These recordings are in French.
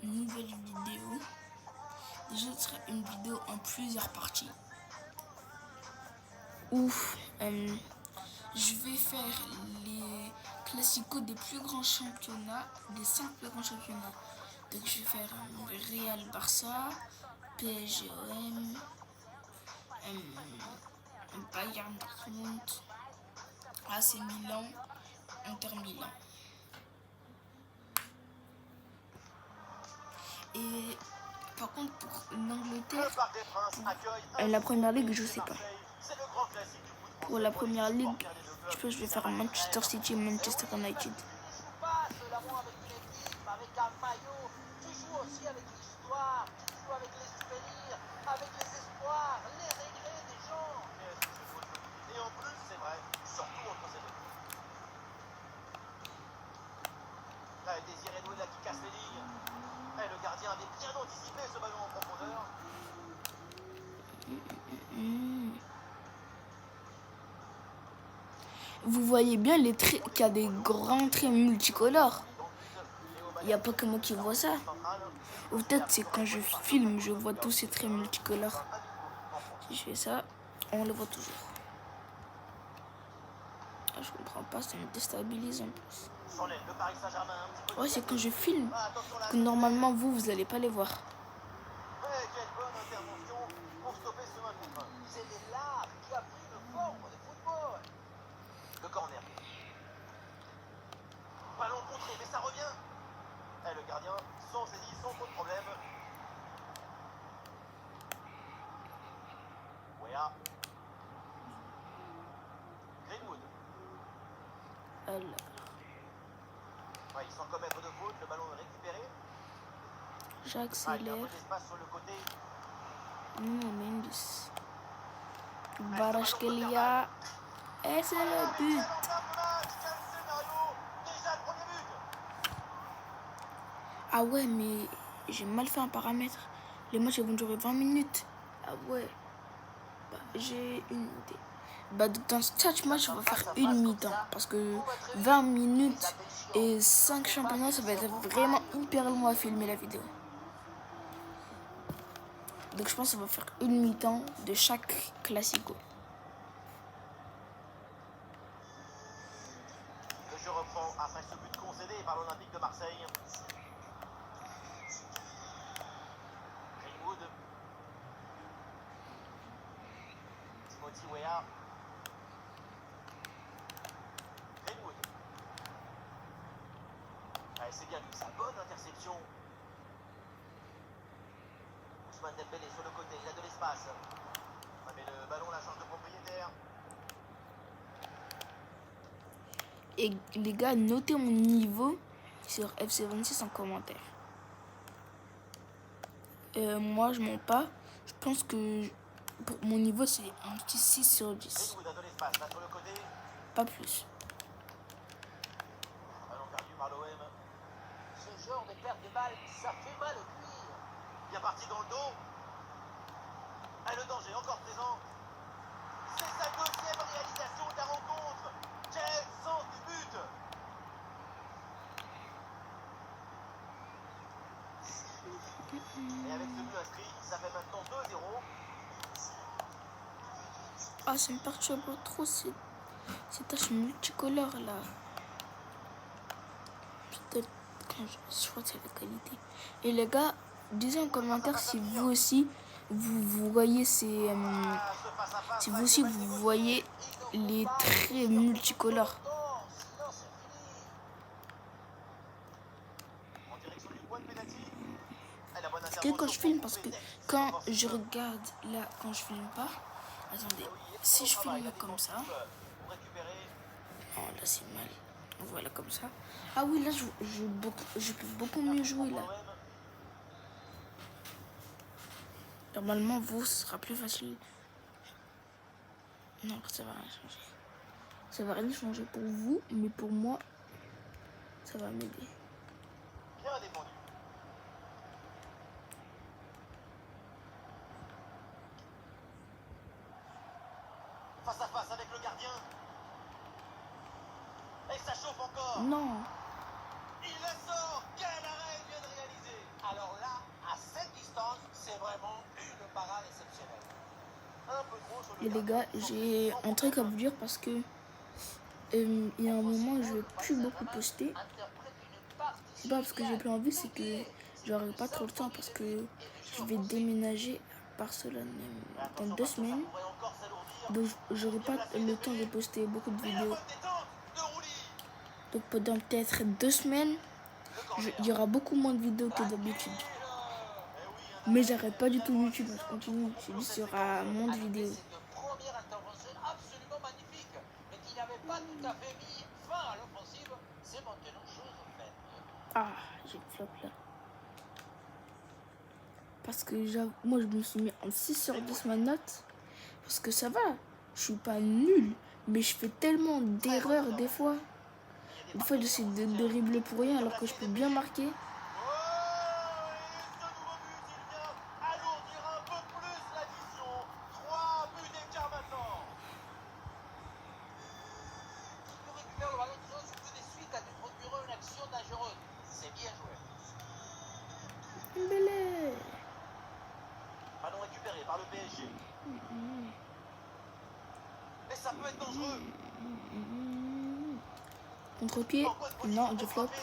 une nouvelle vidéo. Déjà, ce sera une vidéo en plusieurs parties. Où je vais faire les classicos des plus grands championnats, des 5 plus grands championnats. Donc je vais faire Real Barça, PSG OM, Bayern Dortmund, AC Milan, Inter Milan. Et par contre pour l'Angleterre, pour la première ligue, je sais pas. Pour la première ligue, je pense que je vais faire Manchester City, Manchester United. Désiré Doué là qui casse les lignes. Le gardien avait bien anticipé ce ballon en profondeur. Vous voyez bien les traits, qu'il y a des grands traits multicolores. Il n'y a pas que moi qui vois ça. Ou peut-être c'est quand je filme, je vois tous ces traits multicolores. Si je fais ça, on le voit toujours. Ah, je comprends pas, ça me déstabilise en plus. Ouais, c'est quand je filme que normalement vous allez pas les voir. Quelle bonne intervention pour stopper ce main contre un. C'est l'art qui a pris le forme de football. Le corner. Ballon contré, mais ça revient. Le gardien sans saisie, sans trop de problème. Wea. Greenwood. Alors. Ouais, sans commettre de faute, le ballon est récupéré. J'accélère. Il y a un peu d'espace sur le côté. Mendes. Kvaratskhelia. Et c'est le but. Ah ouais, mais j'ai mal fait un paramètre. Les matchs vont durer 20 minutes. Ah ouais. Bah, j'ai une idée. Bah, dans chaque match, on va faire une mi-temps. Parce que 20 minutes et 5 championnats, ça va être vraiment hyper long à filmer la vidéo. Donc je pense qu'on va faire une mi-temps de chaque classico. Le jeu reprend après ce but concédé par l'Olympique de Marseille. Greenwood. Timothy Weah. Greenwood. C'est bien vu, sa bonne interception. Ousmane Dembélé sur le côté, il a de l'espace. Mais le ballon la change de propriétaire. Et les gars, notez mon niveau sur FC26 en commentaire. Moi, je mens pas. Je pense que pour mon niveau, c'est un petit 6 sur 10. Pas plus. Ballon perdu par l'OM. Ce genre de perte de balle, ça fait mal au cuir. Bien parti dans le dos. Le danger encore présent. C'est sa deuxième réalisation de la rencontre. Quel sens du but! Et avec ce but inscrit, ça fait maintenant 2-0. Ah, ça me perturbe trop ces taches multicolores là. Peut-être quand je crois que c'est la qualité. Et les gars, dites en commentaire si vous aussi vous voyez ces si vous aussi vous voyez les traits multicolores. Parce que quand je filme, parce que quand je regarde là, quand je filme pas, attendez, si je filme comme ça, oh là c'est mal, voilà comme ça. Ah oui, là je peux beaucoup mieux jouer là. Normalement, vous, ce sera plus facile. Non, ça va rien changer. Ça va rien changer pour vous, mais pour moi, ça va m'aider. Bien défendu. Face à face avec le gardien. Et ça chauffe encore. Non. Il la sort. Quel arrêt il vient de réaliser. Alors un peu trop sur le Et les gars, j'ai un truc à vous dire parce que il y a un moment où je vais plus beaucoup poster. C'est pas parce que j'ai plus envie, c'est que j'aurai pas trop le temps parce que je vais déménager à Barcelone dans 2 semaines. Donc j'aurai pas le temps de poster beaucoup de vidéos. Donc pendant peut-être 2 semaines, il y aura beaucoup moins de vidéos que d'habitude. Mais j'arrête pas du tout YouTube, je continue. C'est juste qu'il y aura moins de vidéos. Première intervention absolument magnifique, mais qui n'avait pas tout à fait mis fin à l'offensive, c'est maintenant chose faite. Ah, j'ai le flop là. Parce que moi je me suis mis en 6 sur 10 ma note. Parce que ça va, je suis pas nulle. Mais je fais tellement d'erreurs des fois. Des fois j'essaie de dribbler pour rien alors que je peux bien marquer. Oh, et ce nouveau but, il vient alourdir un peu plus l'addition. 3 buts d'écart maintenant. Il récupère le ballon de chose tout de suite à te procurer une action dangereuse. C'est bien joué. Belé. Ballon récupéré par le PSG. Mais ça peut être dangereux. Contre-pied. Non, je flop. frappé.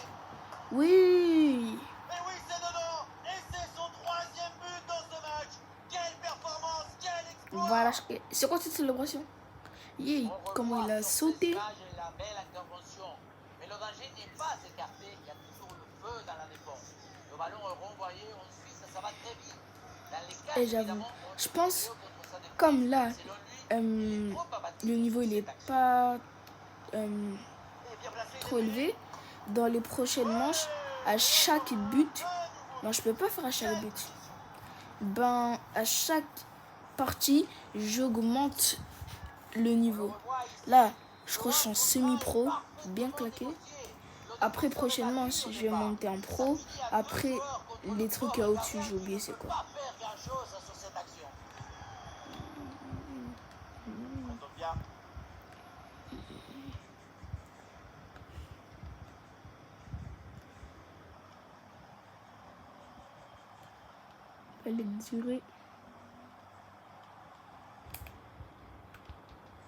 Oui. Mais oui, c'est dedans. Et c'est son 3e but dans ce match. Quelle performance, quel exploit. Voilà. C'est quoi cette célébration? Yeah, comment il a sauté. La belle intervention. Mais le danger n'est pas écarté. Il y a toujours le feu dans la défense. Le ballon est renvoyé ensuite, ça va très vite. Dans les cas, Et j'avoue, je pense, comme là, le niveau il est pas trop élevé. Dans les prochaines manches, à chaque but, non, je peux pas faire à chaque but. Ben, à chaque partie, j'augmente le niveau. Là, je crois que je suis en semi-pro, bien claqué. Après, prochainement, je vais monter en pro. Après, les trucs à au-dessus, j'ai oublié c'est quoi. Elle est durée.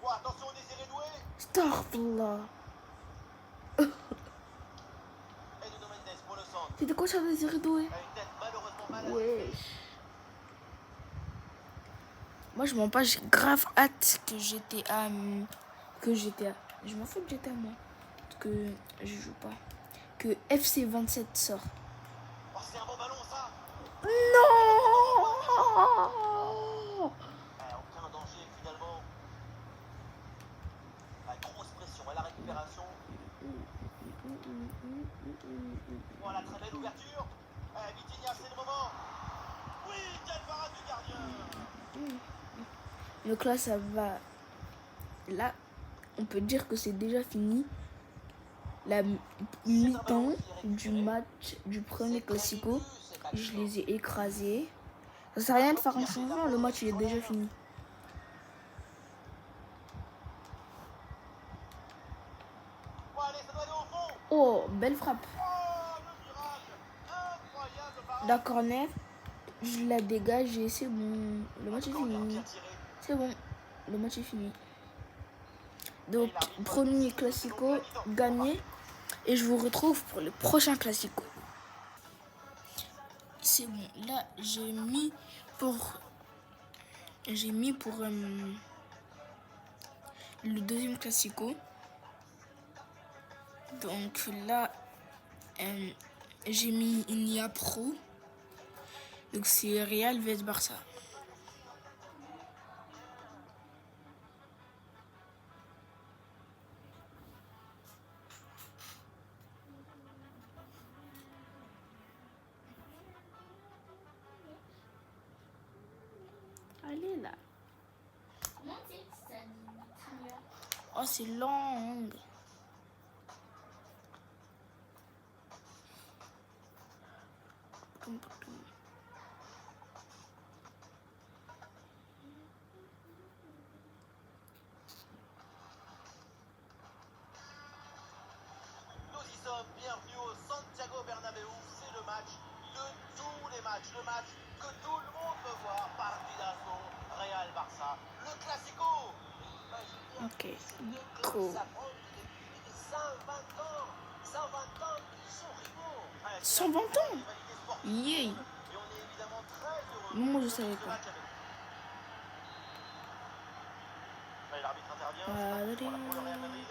Oh, attention, Désiré Doué. Starfallah. Et Nuno Mendes pour le centre. C'était quoi ça, Désiré Doué? A une tête malheureusement mal Wesh. Moi, je m'en pas, j'ai grave hâte que GTA. Je m'en fous de GTA, moi. Parce que je joue pas. Que FC 27 sort. Oh, c'est un bon ballon, ça. Non. Aucun danger finalement. La grosse pression et la récupération. Voilà, très belle ouverture. Vitinha, c'est le moment. Oui, quelle parade du gardien. Donc là, ça va. Là, on peut dire que c'est déjà fini. La mi-temps du match du premier Classico. Je les ai écrasés. Ça sert à rien de faire un changement, le match il est déjà fini. Bon, allez, ça doit aller au fond. Oh, belle frappe. Oh, le miracle. Incroyable parade. La corner, je la dégage et c'est bon. Le match est fini. C'est bon, le match est fini. Donc, premier Classico gagné. Et je vous retrouve pour le prochain Classico. C'est bon, là j'ai mis pour le deuxième Classico. Donc là j'ai mis Nia Pro. Donc c'est Real vs Barça. Allez là. Oh, c'est long. Nous y sommes, bienvenue au Santiago Bernabéu. C'est le match de tous les matchs. match, le match que tout le monde veut voir, Partidazo, Real Barça, le Classico. Ok, Deux clubs cool. s'affrontent depuis 120 ans. 120 ans qu'ils sont rivaux. 120 ans. Yeah. Et on est évidemment très heureux Moi, je de savais vivre ce pas. match avec vous. Ouais, l'arbitre intervient, c'est pour la pour le Real Madrid.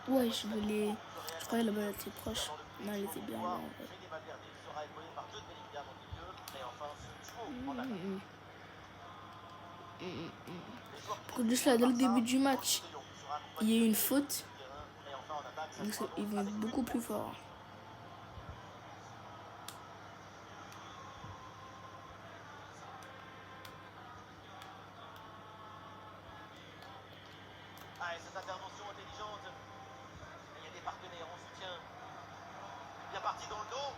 Ouais, je voulais. Je croyais la balle était proche. Non, elle était bien là en fait. Fede Valverde sera épaulé par Jude Bellingham au milieu. Et enfin, ce duo en attaque. Parce que juste là, dès le début du match, il y a eu une faute. Donc ils vont être beaucoup plus forts. Ah, et cette intervention intelligente. Il y a des partenaires en soutien. Bien parti dans le dos.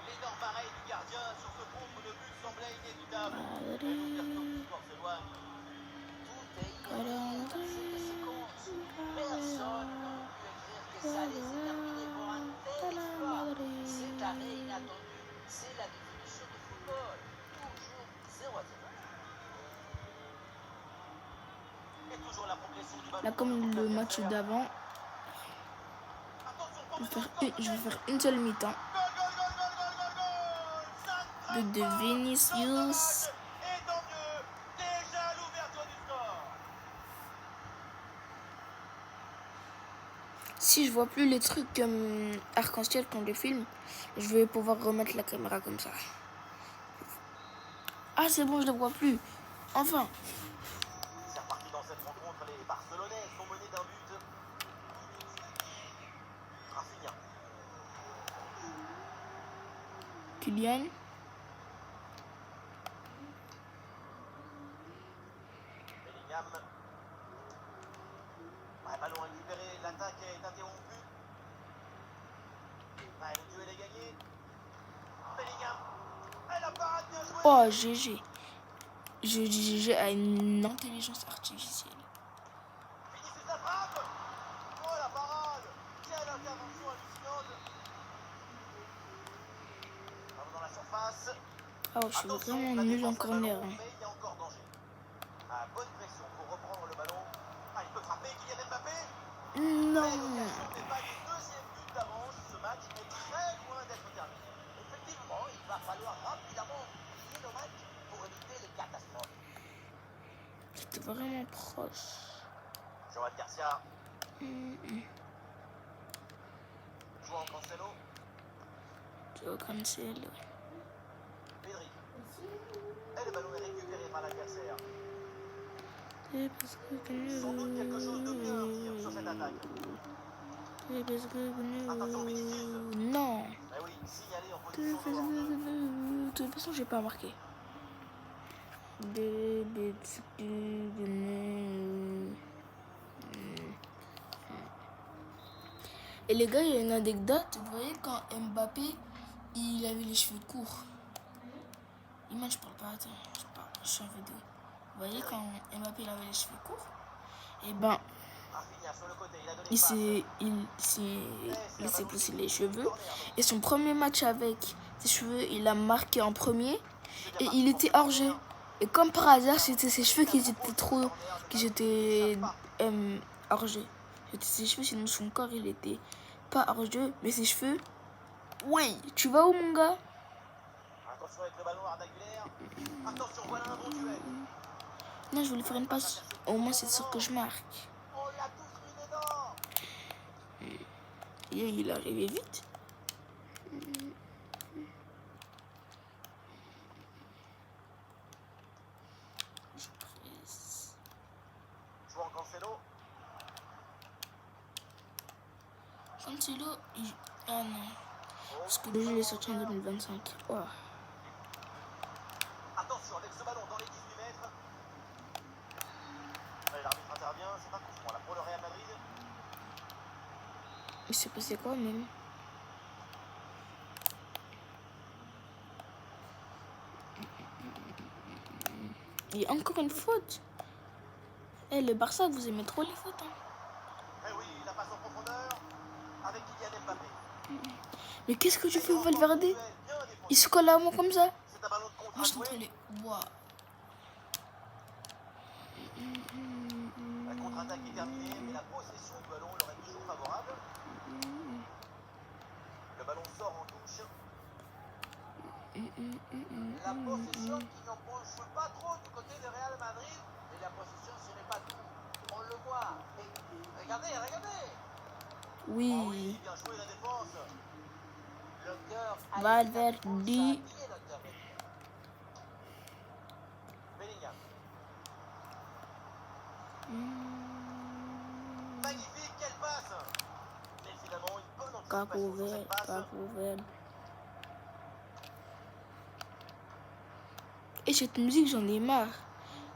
L'énorme arrêt du gardien sur ce contre de but semblait inévitable. Mais l'ouverture du score s'éloigne. Tout est irréel dans cette séquence. Personne n'aurait pu écrire que ça allait se terminer pour un tel exploit. Cet arrêt inattendu, c'est la définition du football. Toujours 0-0. Et toujours la progression du ballon. Là, comme le match d'avant, je vais faire une seule mi-temps. But de Vinicius. Et tant mieux, déjà l'ouverture du score. Si je vois plus les trucs arc-en-ciel quand je filme, je vais pouvoir remettre la caméra comme ça. Ah, c'est bon, je ne vois plus. Enfin. C'est reparti dans cette rencontre, les Barcelonais sont menés d'un but. Rafinha. Kylian. Bellingham. Ouais, ballon récupéré, l'attaque est interrompue. Ouais, le duel est gagné. Bellingham. Et la parade bien jouée. Oh, GG. Je dis GG à une intelligence artificielle. Vinicius la frappe. Oh la parade. Quelle intervention hallucinante. Ballon dans la surface. Oh, je suis vraiment nul en corner. Mais il y a encore danger. Ah, bonne pression pour reprendre le ballon. Ah, il peut frapper, Kylian Mbappé. Non. Mais l'occasion n'est pas du deuxième but d'avance. Ce match est très loin d'être terminé. Effectivement, il va falloir rapidement plier le match pour éviter les catastrophes. C'était vraiment proche. Joan Garcia. João Cancelo. Joao Cancelo. Pedri. Et le ballon est récupéré par l'adversaire. Sans doute quelque chose de bien à dire sur cette attaque. Attention Vinicius. Non. Mais oui, signalé en position de hors-jeu. De toute façon, j'ai pas marqué. Et les gars, il y a une anecdote. Vous voyez quand Mbappé, il avait les cheveux courts. Imagine, je parle pas, attends, je suis en vidéo. Vous voyez quand Mbappé il avait les cheveux courts, et ben Rafinha sur le côté, il a donné il s'est laissé pousser les cheveux. Et son premier match avec ses cheveux, il a marqué en premier. Et il était hors jeu. Et comme par hasard, c'était ses cheveux qui étaient hors jeu. C'était ses cheveux, sinon son corps il était pas hors jeu. Mais ses cheveux, ouais, tu vas où mon gars? Attention avec le ballon Arda-Güler. Attention, voilà un bon duel. Non, je voulais faire une passe. Au moins, c'est sûr que je marque. On l'a tous mis dedans. Et il est arrivé vite. Je presse. João Cancelo. Cancelo, ah non. Parce que le jeu est sorti en 2025. Oh. Attention avec ce ballon dans les 18 mètres. Allez, l'arbitre intervient, c'est un coup franc là pour le Real Madrid. Il s'est passé quoi même? Il y a encore une faute. Eh, le Barça, vous aimez trop les fautes. Hein. Eh oui, la passe en profondeur avec Kylian Mbappé. Mais qu'est-ce que tu fais, Et Valverde? bien défendu. Il se colle à moi comme ça. C'est un ballon de contre Moi, je suis en à train jouer. de... Waouh. La contre-attaque est terminée, mais la possession du ballon leur est toujours favorable. Le ballon sort en touche. La possession qui n'empêche pas trop du côté de Real Madrid. Mais la possession, ce n'est pas tout. On le voit. Et regardez, regardez. Oh Oui. oui, bien joué la défense. Le cœur a Valverde. été la défense, ça a lié l'intervenir. Bellingham. Magnifique, quelle passe. Mais finalement, une bonne anticipation sur cette passe. Capo Verde. Et cette musique, j'en ai marre.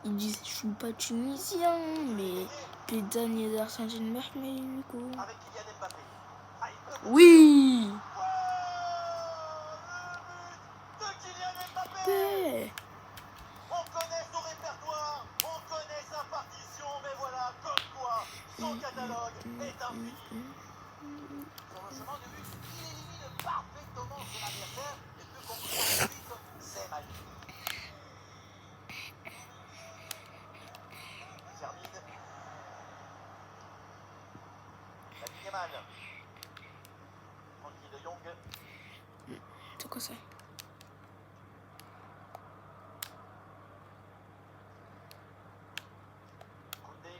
Ils disent, je suis pas tunisien, mais Pédanier d'Argentine, Mermélico. Avec Kylian Mbappé. Ah, il peut... Oui. Oh, le but de Kylian Mbappé. Ouais. On connaît son répertoire, on connaît sa partition, mais voilà, comme quoi, son catalogue est infini. Sur le chemin de but, il élimine parfaitement son adversaire, et plus concrètement, ensuite, c'est magique. Termine. La ligne mal. Tranquille de Young. C'est quoi ça? Koundé.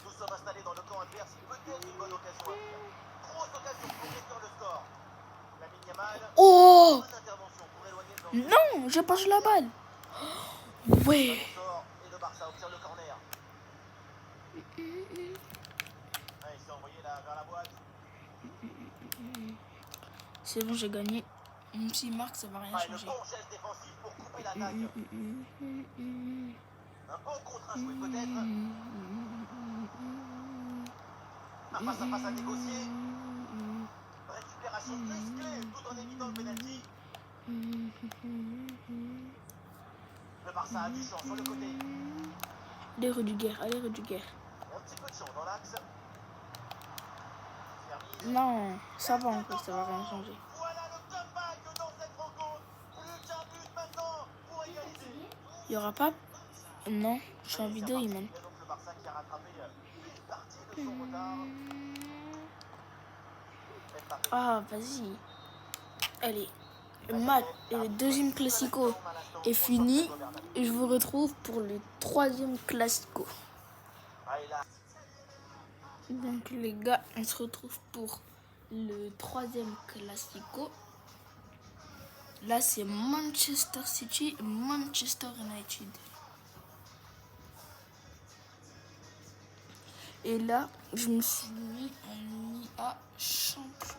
Nous sommes installés dans le camp adverse, peut-être une bonne occasion à venir. Grosse occasion pour réduire le score. La ligne mal. Oh Bonne intervention pour éloigner le danger. non, j'ai pas joué la balle. Ouais. Ballon sort et le Barça obtient le corner. Ah, il s'est envoyé là vers la boîte. C'est bon, j'ai gagné. Même s'il marque, ça va rien Ah, et le changer. bon geste défensif pour couper l'attaque. Un bon contre un joué peut-être. Un face à face à négocier. Récupération musclée tout en évitant le penalty. Le Barça a du champ sur le côté. Allez, Rudiger, allez, Rudiger. Et un petit peu de champ dans l'axe. Termine. Non, ça va encore, ça va rien changer. Voilà le comeback dans cette rencontre. Plus qu'un but maintenant pour égaliser. Il y aura pas... Non, je suis en vidéo, il Il mène. y a donc le Barça qui a rattrapé une partie de son retard. Mbappé. Ah, vas-y. Allez, le deuxième classico est fini. Et je vous retrouve pour le troisième classico. Ah, et là, Donc les gars, on se retrouve pour le troisième classico. Là, c'est Manchester City et Manchester United. Et là, je me suis mis en IA champion.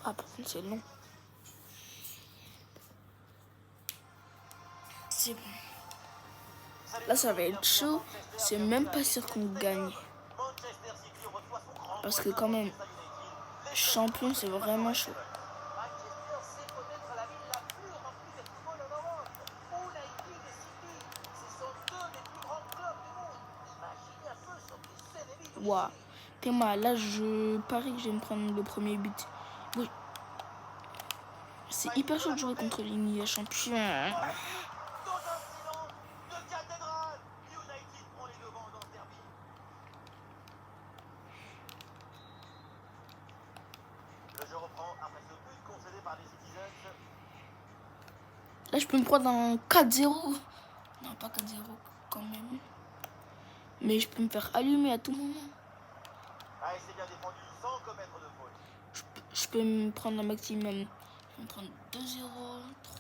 Ah, par contre, c'est long. C'est bon. Là, ça va être chaud. C'est même pas sûr qu'on gagne. Manchester City reçoit son grand Parce que voisin quand même, Manchester United. champion, c'est vraiment chaud. Manchester, c'est peut-être la ville la plus remplie de football en Europe. United et City, ce sont deux des plus grands clubs du monde. Imaginez un peu sur les ennemis de Waouh. Théma, là, je parie que je vais me prendre le premier but. Oui. C'est hyper chaud de jouer contre l'Inia champion. Dans un silence de cathédrale, United prend les devants dans ce derby. Le jeu reprend après ce but concédé par les Citizens. Là, je peux me prendre un 4-0. Non, pas 4-0 quand même. Mais je peux me faire allumer à tout moment. Ah, et c'est bien défendu sans commettre de faute. Je peux me prendre un maximum. Je vais me prendre 2-0,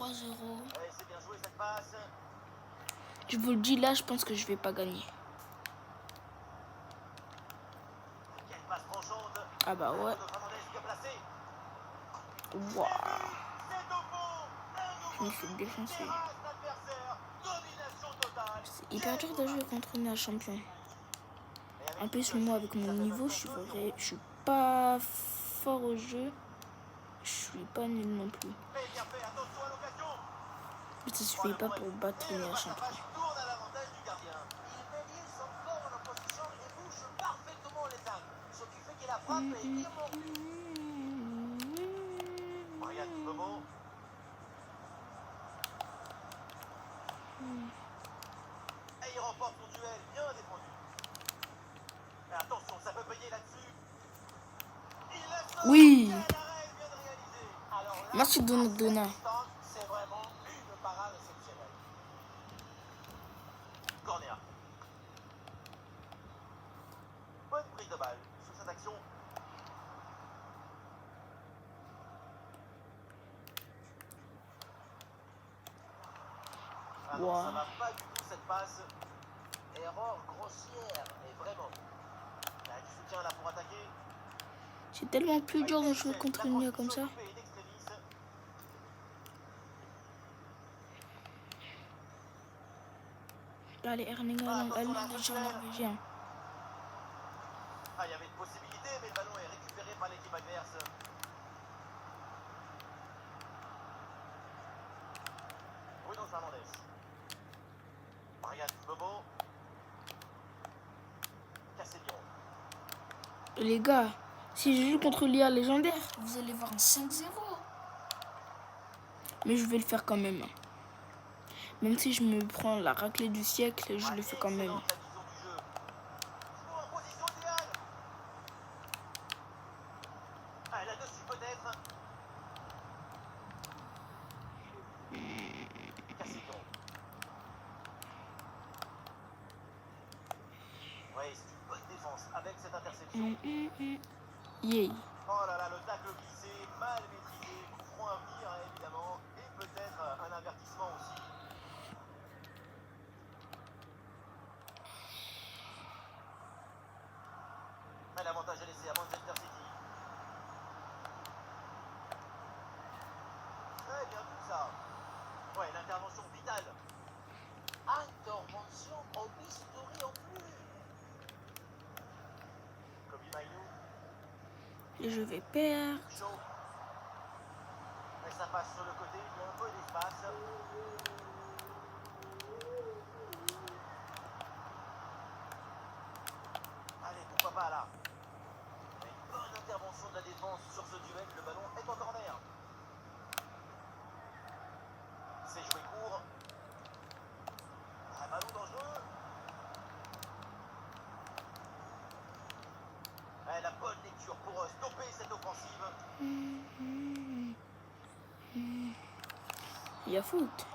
3-0. Et c'est bien joué cette passe. Je vous le dis, là, je pense que je vais pas gagner. Quelle passe tranchante. Ah bah ouais. De Fernandez bien placé. Waouh. C'est au fond. Je me suis défoncé. Terrasse l'adversaire. Domination totale. C'est hyper dur de jouer contre une champion. En plus, moi, avec mon niveau, je suis pas fort au jeu. Je suis pas nul non plus. Et bien fait, attention à l'occasion. Mais ça suffit pas pour battre Et le une face à champion. face tourne à l'avantage du gardien. Il médit son corps en opposition et bouge parfaitement les angles. Ce qui fait que la frappe est bien mordue. Regarde Bobo. Et il remporte son duel, bien défendu. Mais attention, ça peut payer là-dessus. Il laisse Oui. quel arrêt bien réalisé. Alors là, Merci à Donna cette Donna. distance, c'est vraiment une parade exceptionnelle. Corner. Bonne prise de balle sur cette action. Ah non, Wow. ça va pas du tout cette passe. Erreur grossière, et vraiment. Il y a du soutien là pour attaquer. C'est tellement plus dur de jouer contre une ligne comme ça. Allez, Erling Haaland, allez, légende norvégien. Ah, il y avait une possibilité, mais le ballon est récupéré par l'équipe adverse. Bruno Fernandes. Marianne Bobo. Casselion. Les gars, si je joue contre l'IA légendaire, vous allez voir un 5-0. Mais je vais le faire quand même. Même si je me prends la raclée du siècle, je le fais quand même. Excellente la vision du jeu. Thibaut en position idéale. Ah, là-dessus peut-être. Cassillon. Oui, c'est une bonne défense avec cette interception. Yay. Oh là là, le tacle glissé, mal maîtrisé, coup franc à venir évidemment, et peut-être un avertissement aussi. Mais l'avantage est laissé à Manchester City. Très bien vu ça. Ouais, l'intervention vitale. Intervention au bistouri en plus. Kobe Maïnou. Et je vais perdre. Chaud. Mais ça passe sur le côté, il y a un peu d'espace. Allez, pourquoi pas là. Une bonne intervention de la défense sur ce duel, le ballon est en corner. C'est joué court. Un ballon dangereux. La bonne lecture pour stopper cette offensive. Il y a faute.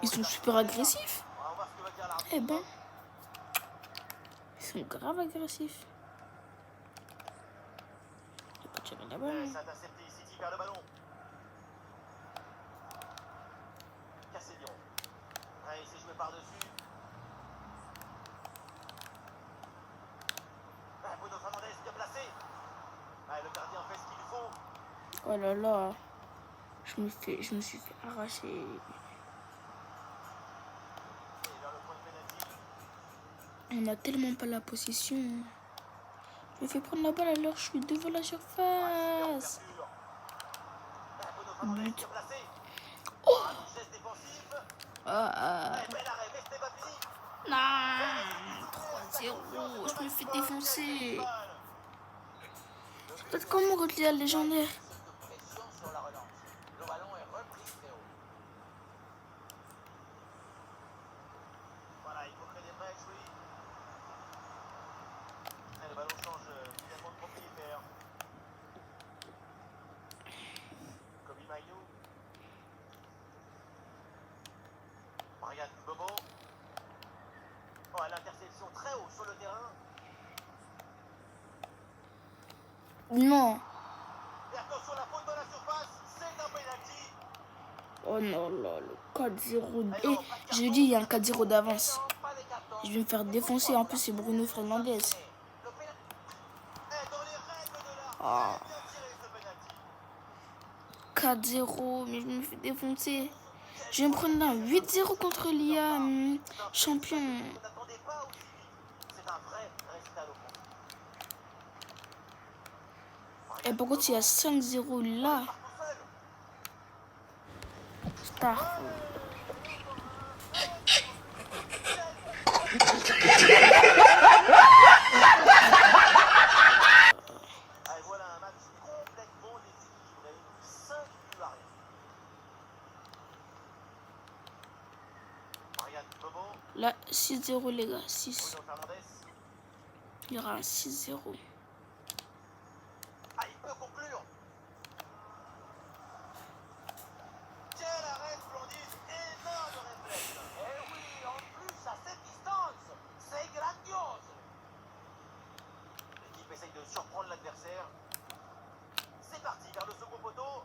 Ils sont super agressifs. On va voir ce que va dire l'arbitre. Eh ben. Ils sont grave agressifs. Il a pas tiré la balle. C'est intercepté, City perd le ballon. Casselion. Il s'est joué par-dessus. Bruno Fernandes bien placé. Le gardien fait ce qu'il faut. Oh là là. Je me suis fait arracher. Et vers le point de pénalty. On a tellement pas la possession. Je me fais prendre la balle alors je suis devant la surface. Bruno Fernandes But. bien placé. Oh Un geste défensif. bel arrêt, Mais c'était pas fini. Non 3-0. Je me fais défoncer. Peut-être comment contre l'IA légendaire. Pression sur la relance. Le ballon est repris très haut. Voilà, il faut créer des brèches, oui. Et le ballon change finalement de propriétaire. Kobe Maïnou. Regarde Bobo. Oh, l'interception très haut sur le terrain. Non. Et attention, la faute dans la surface, c'est un penalty. Oh non là, le 4-0. Et je dis, il y a un 4-0 d'avance. Non, pas des cartons. Je vais me faire défoncer. En plus, c'est Bruno Fernandes. Le penalty. Dans les règles de l'art, Ah. il a bien tiré ce penalty. 4-0. Mais je me fais défoncer. Je vais me prendre un 8-0 contre l'IA champion. On n'attendait pas aussi vite. C'est un vrai récital au fond. Et par contre, il y a 5-0 là. Part tout seul. Astaghfirullah. Allez, voilà un match complètement déséquilibré. 5 buts à rien. Marianne Bobo, Là, 6-0, les gars. 6. Bruno Fernandes. Il y aura un 6-0. Ah, il peut conclure. Quel arrêt splendide, énorme réflexe. Eh oui, en plus à cette distance, c'est grandiose. L'équipe essaye de surprendre l'adversaire. C'est parti vers le second poteau.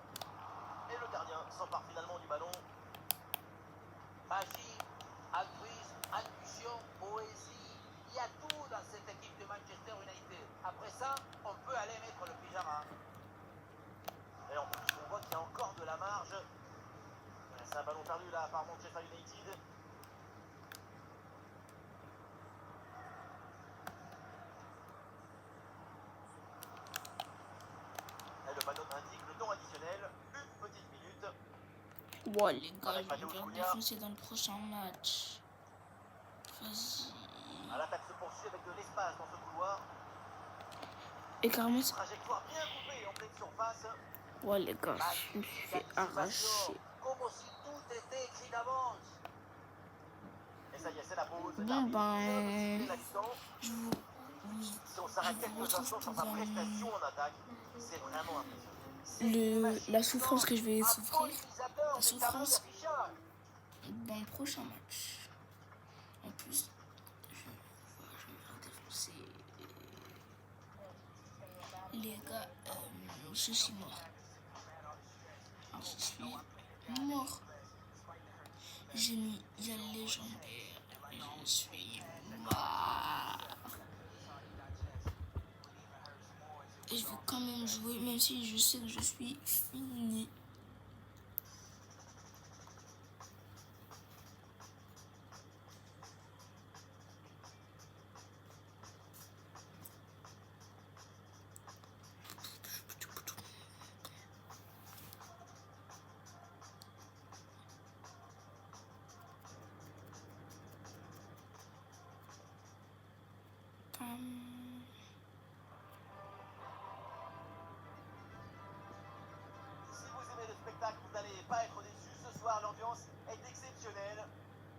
Et le gardien s'empare finalement du ballon. Magie, altruisme, intuition, poésie. Il y a tout dans cette équipe de Manchester United. Après ça, on peut aller mettre le pyjama. Et en plus, on voit qu'il y a encore de la marge. C'est un ballon perdu là par Manchester United. Et le panneau indique le temps additionnel, une petite minute. Ouais, les gars, je vais me faire défoncer dans le prochain match. Vas-y. L'attaque se poursuit avec de l'espace dans ce couloir. Et carrément, Trajectoire bien coupée en pleine surface. ouais, les gars, je me suis fait arracher. Comme si tout était écrit d'avance. Et ça y est, c'est la pause. Bon, ben, La distance. je vous Si on s'arrête quelques retrouve instants sur sa pour prestation en attaque, c'est vraiment impressionnant. la souffrance que je vais souffrir. La souffrance dans le prochain match. En plus, je vais me faire défoncer. Les gars, je suis mort. Je suis mort. J'ai mis il y a le légendaire. Je suis mort. Et je vais quand même jouer, même si je sais que je suis fini. Si vous aimez le spectacle, vous n'allez pas être déçus. Ce soir, l'ambiance est exceptionnelle.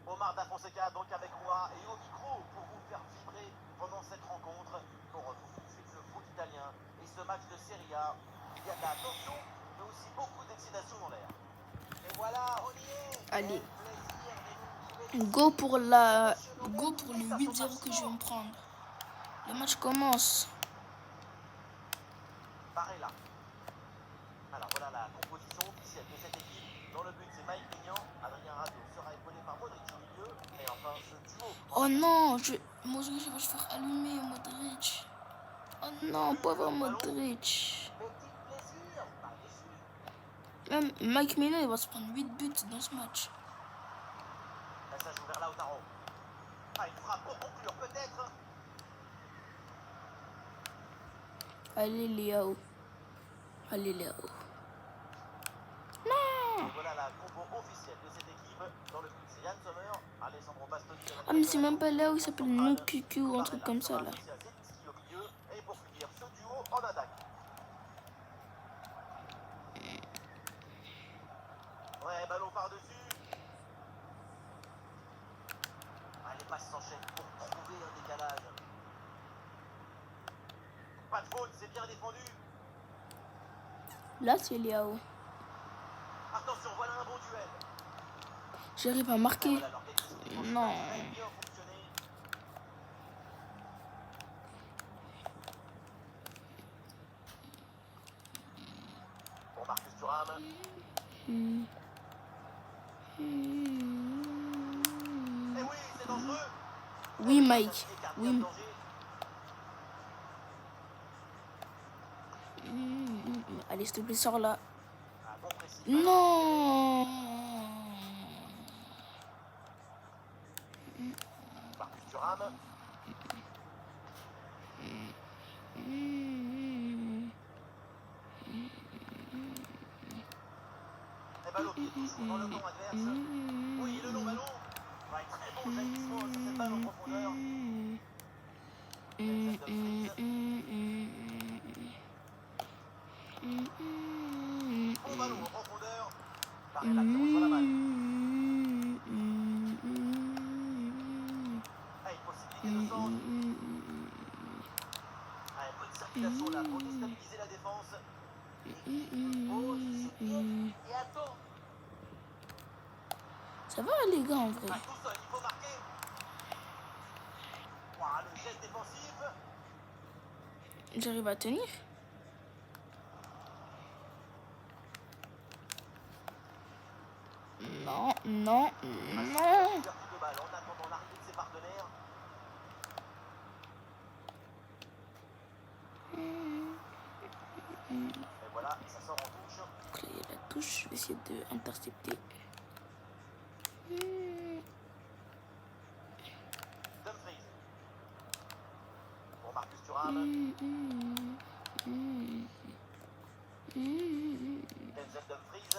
Omar Da Fonseca donc avec moi et au micro pour vous faire vibrer pendant cette rencontre. On retrouve tout de suite le foot italien et ce match de Serie A. Il y a de la tension, mais aussi beaucoup d'excitation dans l'air. Et voilà, on y est. Allez. Quel plaisir. Go pour le 8-0 que je vais me prendre. Le match commence. Barella. Alors voilà la composition officielle de cette équipe. Dans le but, c'est Mike Maignan. Adrien Rabiot sera épaulé par Modric au milieu. Et enfin, ce duo. Oh non, Modric va se faire allumer, Modric. Oh non, pauvre Modric. Petit plaisir, pas déçu. Même Mike Maignan, il va se prendre 8 buts dans ce match. Là, ça joue vers Lautaro. Ah, une frappe pour conclure, peut-être. Allez, Léo. Allez, Léo. Non. Et voilà la compo officielle de cette équipe. Dans le but, c'est Yann Sommer, Alessandro Bastoni. Ah, mais c'est même pas Léo, il s'appelle Nukuku ou un truc comme ça, là. Au milieu. Et pour finir, ce duo en attaque. Ouais, ballon par-dessus. Ah, les passes s'enchaînent pour trouver un décalage. Pas de faute, c'est bien défendu. Là, c'est Léo. Attention, voilà un bon duel. J'arrive à marquer. Voilà, l'organisation Non. a bien fonctionné. Pour Marcus Thuram. Et oui, c'est dangereux. Oui, Mike. Oui. Allez, s'il te plaît, sors là. Un bon précis. Non. Marcus Thuram. Et ballon qui est touche dans le camp adverse. Oui, le long ballon. Ouais, très bon jaillissement sur cette balle en profondeur. Denzel Dumfries. Bon ballon en profondeur. Barella qui reçoit la balle. Ah, une possibilité de centre. Ah, une bonne circulation là pour déstabiliser la défense. L'équipe pose ses pieds et attend. Ça va les gars en vrai. Ah, tout seul, il faut marquer. Ouah, le geste défensif. J'arrive à tenir. Non, non, non. Ouverture de balle en attendant l'arrivée de ses partenaires. Et voilà, ça sort en touche. Donc là, il y a la touche. Je vais essayer d'intercepter. Dumfries. Pour Marcus Thuram. Denzel Dumfries.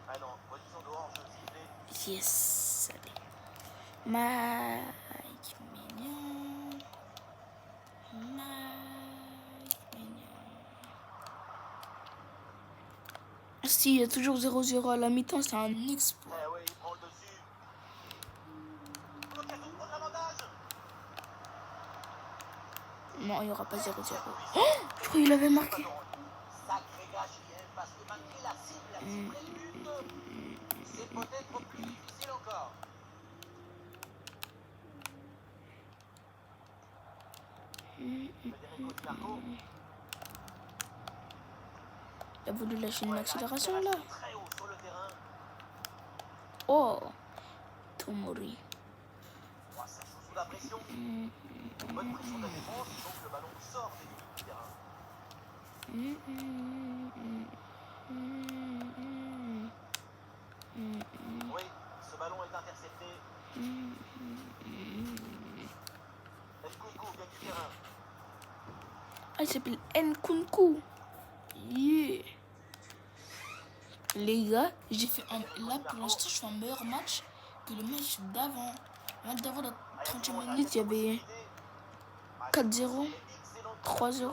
Ah non, position de hors jeu sifflée. Yes, allez. Mike Mignon. Mike Mignon. Si, il y a toujours 0-0 à la mi-temps, c'est un exploit. Eh oui, il prend le dessus. L'occasion de prendre l'avantage. Non, il n'y aura pas 0-0. Oh, je croyais qu'il avait marqué. Sacré gâchis, hein, parce que malgré la cible, le but, c'est peut-être plus difficile encore. Federico Di Marco. Il a voulu lâcher une Ouais, accélération là. très haut sur le terrain. Oh, Tomori. Ouais, ça joue sous la pression. Bonne pression de la défense, donc le ballon sort des limites du terrain. Oui, ce ballon est intercepté. Nkunku gagne du terrain. Ah, il s'appelle Nkunku. Yeah. Les gars, j'ai fait un... Là, pour l'instant, je fais un meilleur match que le match d'avant. Le match d'avant, la 30e minute, il y avait 4-0, 3-0.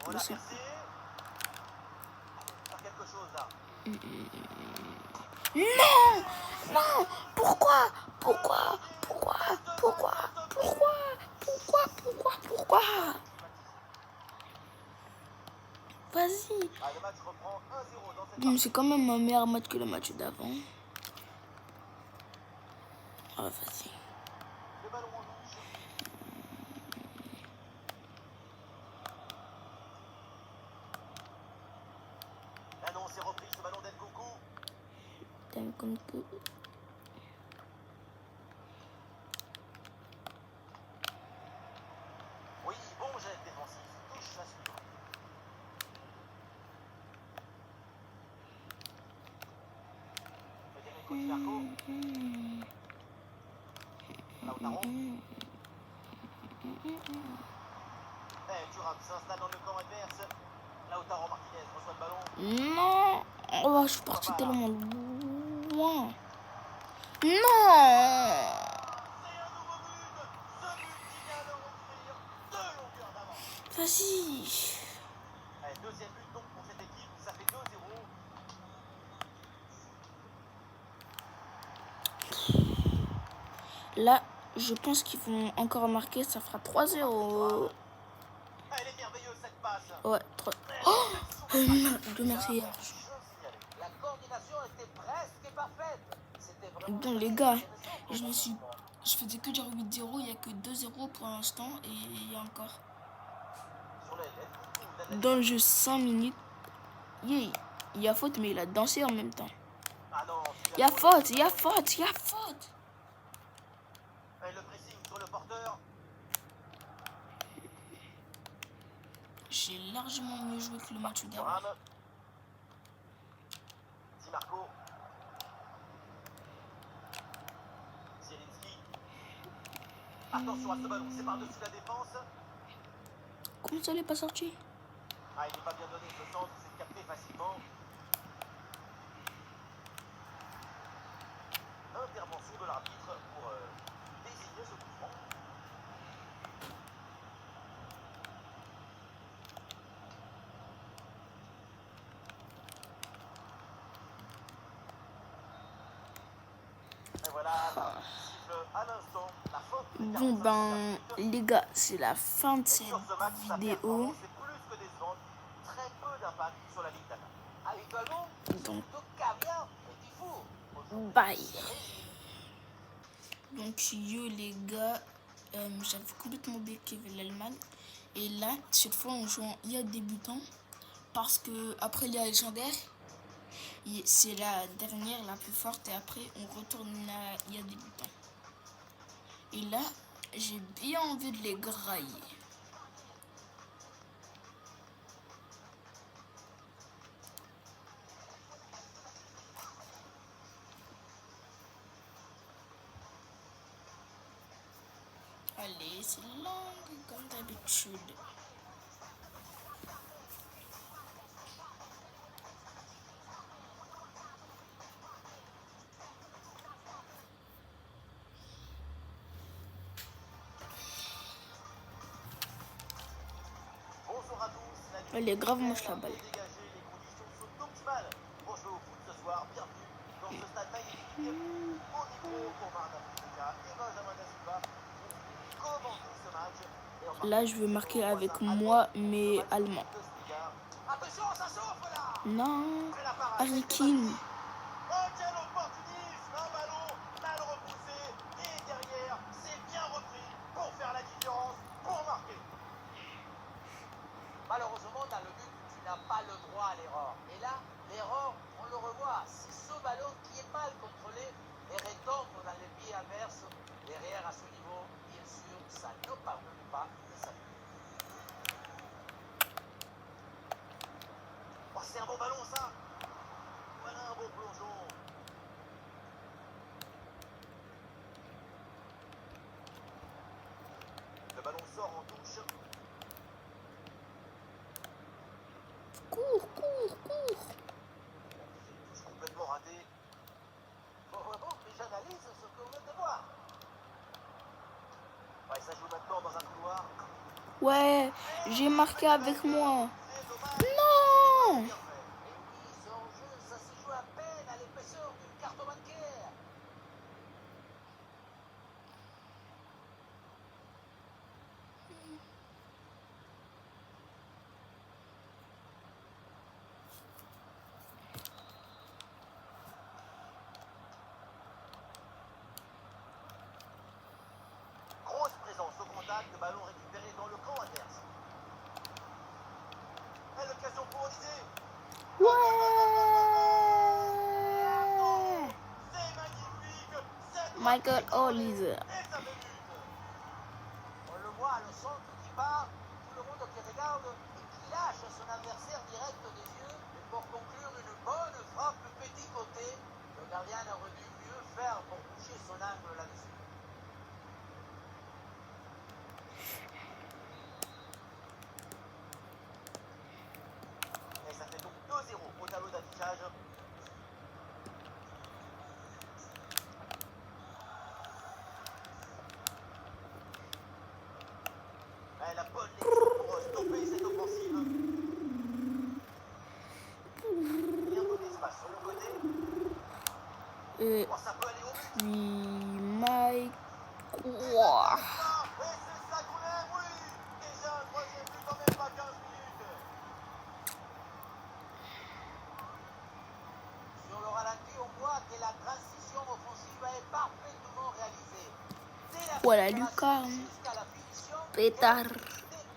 On l'a percé. Faire quelque chose là. Non! Non! Pourquoi? Pourquoi? Pourquoi? Pourquoi? Pourquoi? Pourquoi? Pourquoi? Pourquoi? Vas-y. Ah, le match reprend 1-0 dans cette Bon, c'est quand même un meilleur match que le match d'avant. Ah, vas-y. Le ballon en touche. Ah non, c'est repris ce ballon d'Nkunku. Nkunku. Oui, bon geste défensif. Touche à suivre. Federico Di Marco. Lautaro. Thuram s'installe dans le camp adverse. Lautaro Martinez reçoit le ballon. Non! Oh, je suis parti tellement loin. Non! C'est un nouveau but. Ce but qui vient de offrir 2 longueurs d'avance. Vas-y. Deuxième but donc pour cette équipe. Ça fait 2-0. Là, je pense qu'ils vont encore marquer. Ça fera 3-0. Elle est merveilleuse cette passe. Ouais, 3. Oh! De merci. La coordination était presque parfaite. C'était vraiment Bon, les gars, je faisais que dire 8-0. Il n'y a que 2-0 pour l'instant. Et il y a encore. sur les Dans le jeu 5 minutes. Yeah. Il y a faute, mais il a dansé en même temps. Ah non, Il y a faute, il y a faute, il y a faute. Et le pressing sur le porteur. J'ai largement mieux joué que le match d'avant. Thuram. Di Marco. Zielinski. Attention à ce ballon, c'est par-dessus la défense. Comment ça, elle est pas sortie? Ah, il n'est pas bien donné ce centre, c'est capté facilement. Intervention de l'arbitre pour désigner ce coup franc. Et voilà, siffle à l'instant la faute. Bon, ben, les gars, c'est la fin de cette Sur ce match, sa vidéo. performance est plus que décevante. Très peu d'impact sur la ligne d'attaque. Habituellement, Donc, de caviar et du four. bye. Donc, yo les gars, j'avais complètement oublié qu'il y avait l'Allemagne. Et là, cette fois, on joue en IA débutant. Parce que après l'IA légendaire, c'est la dernière, la plus forte. Et après, on retourne à IA débutant. Et là, j'ai bien envie de les grailler. Allez, c'est long comme d'habitude. Bonjour à tous. Elle est grave moche la balle. Les conditions sont optimales pour jouer au foot ce soir. Bienvenue dans ce stade magnifique. Au micro pour Martin Fonseca et Benjamin Da Silva. Commenter ce match. Là, je vais marquer avec moi, mais allemand. Attention, ça chauffe là. Non, Harry Kane. Oh, quel opportunisme. Un ballon mal repoussé. Et derrière, c'est bien repris pour faire la différence, pour marquer. Malheureusement, dans le but, tu n'as pas le droit à l'erreur. Et là, l'erreur, on le revoit. C'est ce ballon qui est mal contrôlé et retombe dans les pieds adverses. Derrière, à ce niveau, bien sûr, ça ne pardonne pas le salut. Oh, c'est un bon ballon, ça. Voilà un bon plongeon. Le ballon sort en touche. Cours, cours, cours. C'est complètement raté. Bon, mais j'analyse ce que vous venez de voir. Ouais, ça joue maintenant dans un couloir. Ouais, j'ai marqué avec moi. C'est dommage. Non. Bien fait. Et oui, ce hors-jeu, ça se joue à peine à l'épaisseur d'une carte bancaire. Grosse présence au contact, le ballon récupéré dans le camp adverse. Et l'occasion pour Olysée. Ouais. C'est magnifique. C'est Michael Olise. et ça fait but. On le voit, le centre qui part, tout le monde qui regarde et qui lâche son adversaire direct des yeux. Et pour conclure, une bonne frappe petit côté. Le gardien aurait dû mieux faire pour boucher son angle là-dessus. Et ça fait donc 2-0 au tableau d'affichage. Et la bonne lecture pour stopper cette offensive. Il y a un peu d'espace sur le côté. Oh, ça peut aller au but. Puis Mike. Ouah. Et c'est ça qu'on aime, oui. Déjà un troisième but en même pas 15 minutes. Sur le ralenti, on voit que la transition offensive est parfaitement réalisée. Dès la Voilà, préparation Lucas. jusqu'à la finition, Pétard.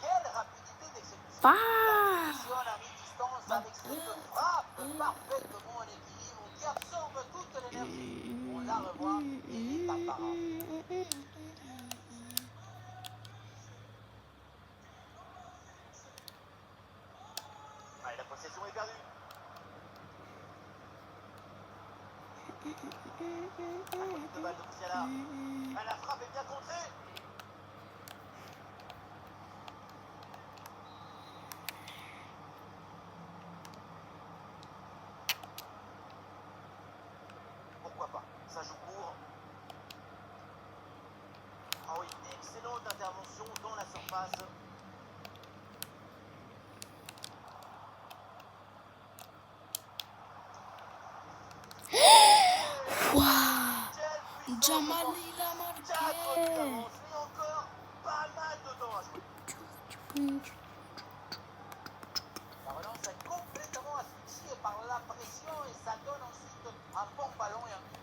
quelle rapidité d'exécution. Pas. La finition à mi-distance avec cette frappe parfaitement en équilibre qui absorbe toute l'énergie. On la revoit et est apparente. Allez, la possession est perdue. De balle de Musiala. La frappe est bien contrée. ballon d'intervention dans la surface. Waouh, Jamal il a 4 buts marqué. d'avance et encore pas mal de temps à jouer. La relance est complètement asphyxiée par la pression et ça donne ensuite un bon ballon et un but.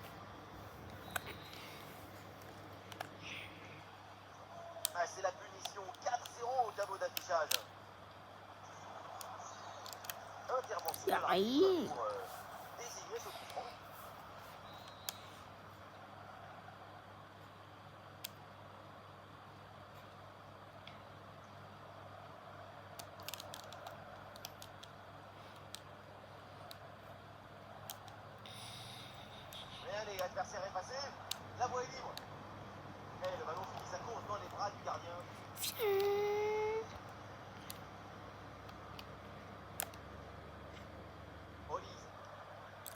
Ah, c'est la punition 4-0 au tableau d'affichage. Intervention de l'arbitre pour désigner ce coup franc. Mais allez, l'adversaire est passé. La voie est libre. Et le ballon finit sa course dans les bras du gardien. Olise.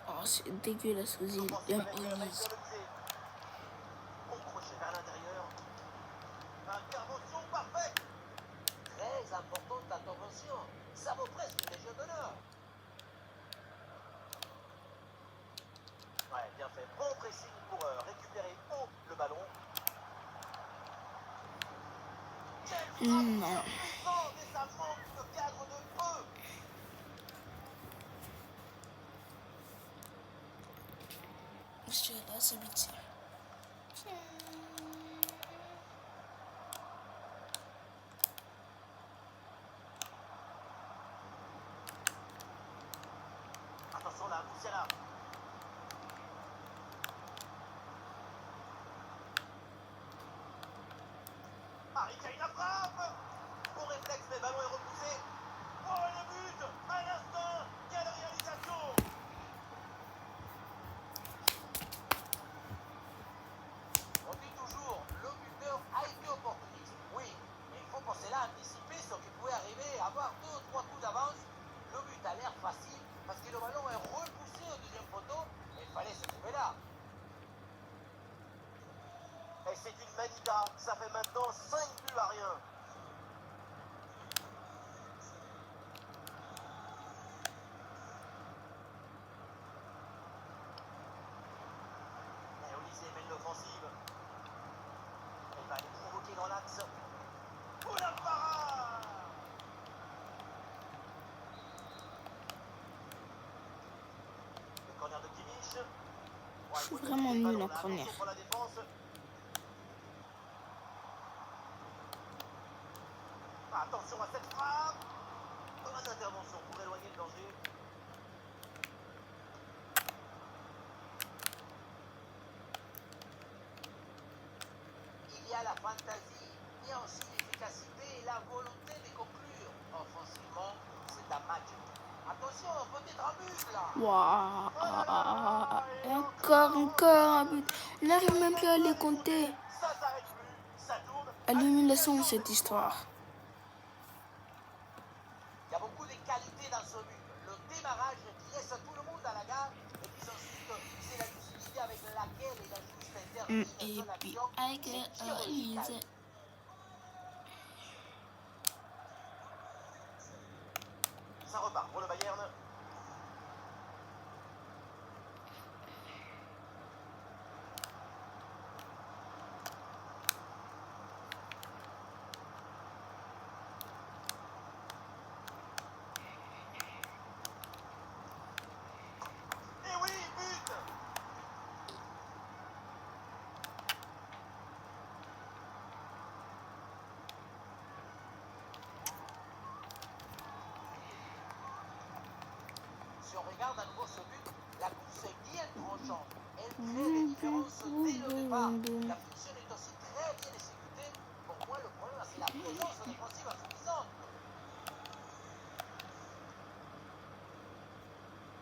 Oh, c'est dégueulasse aux îles. L'offensive avec Olise. Michael Olise. Bon crochet vers l'intérieur. Intervention parfaite. Très importante intervention. Ça vaut presque une légion d'honneur. Ouais, bien fait. Bon pressing pour récupérer haut le ballon. Quelle Non. frappe puissante et ça manque de cadre de peu. Monsieur, là, c'est vite. Attention là, Moussiala. Harry Kane la frappe. Bon réflexe, mais le ballon est repoussé. Oh, le but à l'instant. Quelle réalisation. On dit toujours, le buteur a été opportuniste. Oui, mais il faut pour cela anticiper ce qui pouvait arriver, avoir 2 ou 3 coups d'avance. Le but a l'air facile parce que le ballon est repoussé au deuxième poteau et il fallait se trouver là. Et c'est une manita, ça fait maintenant 5 buts à rien. Et Olise mène l'offensive. Elle va les provoquer dans l'axe. Oh la parade! Le corner de Kimmich. Je suis vraiment nul en corner. Pour la défense. Attention à cette frappe. Bonne intervention pour éloigner le danger. Il y a la fantaisie, il y a aussi l'efficacité et la volonté de conclure. Offensivement, c'est un match. Attention, peut-être un but là. Waouh. Et encore un but. Il n'arrive même plus à les compter. Ça s'arrête plus, ça tourne. Élimination cette histoire. Il y a beaucoup de qualités dans ce but. Le démarrage qui laisse tout le monde à la gare. Et puis ensuite, c'est la lucidité avec laquelle il a juste intervenu Et dans son puis action. avec C'est chirurgical. Olise. Ça repart pour le Bayern. Et oui, but! Si on regarde à nouveau ce but, la course est bien tranchante. Elle crée les différences dès le départ. La fonction est aussi très bien exécutée. Pour moi, le problème, c'est la présence défensive insuffisante.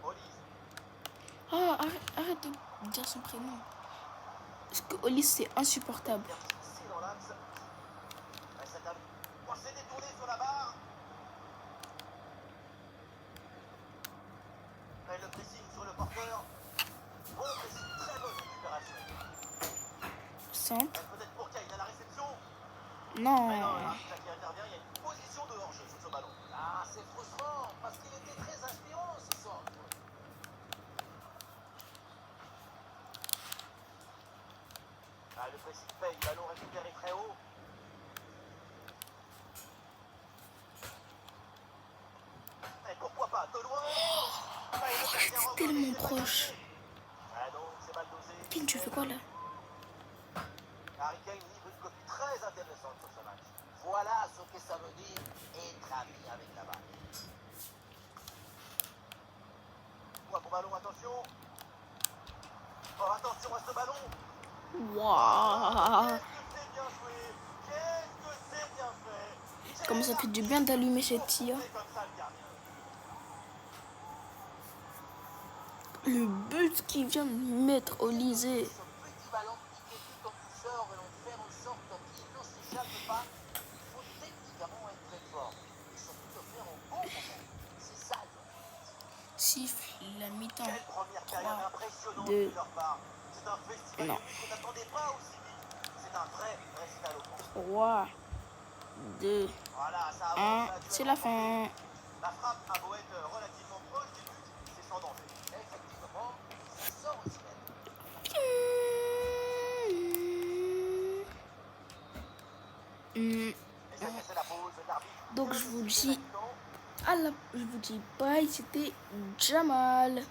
Olise. Ah, arrête de dire son prénom. Parce que Olise, c'est insupportable. Bien fixé dans l'axe. Ouais, c'est un... Oh, c'est détourné sur la barre. Et le pressing sur le porteur. Bon pressing, très bonne récupération. Centre. Peut-être pour Kane à la réception. Non. Mais non, l'arbitre qui intervient, il y a une position de hors-jeu sur ce ballon. Ah, c'est frustrant, parce qu'il était très inspirant ce centre. Ah, le pressing paye, ballon récupéré très haut. Et pourquoi pas, de loin. J'étais tellement proche. Ah non, c'est mal dosé. Ken, tu fais quoi là? Harry Kane livre une copie très intéressante sur ce match. Voilà ce que ça veut dire être ami avec la balle. Bon ballon, attention. Oh, attention à ce ballon. Waouh. Qu'est-ce que c'est bien joué. Qu'est-ce que c'est bien fait. Comment ça fait du bien d'allumer cette tir. C'est comme ça le gardien. Le but qu'il vient de mettre au lycée. Ce petit ballon qui est tout en douceur et l'on fait en sorte qu'il ne s'échappe pas. Il faut techniquement être très fort. Et surtout le faire au bon moment. C'est ça. Siffle la mi-temps. Quelle première période 3, impressionnante 2. de leur part. C'est un festival Non. qu'on n'attendait pas aussi vite. C'est un vrai récital au fond. 3, 2, Voilà, ça 1. avance. C'est la fin. La frappe a beau être relativement proche du but, c'est sans danger. Effectivement, ça sort aussi même. Et ça c'est la pause de l'arbitre. Donc je vous dis je vous dis bye, c'était Jamal.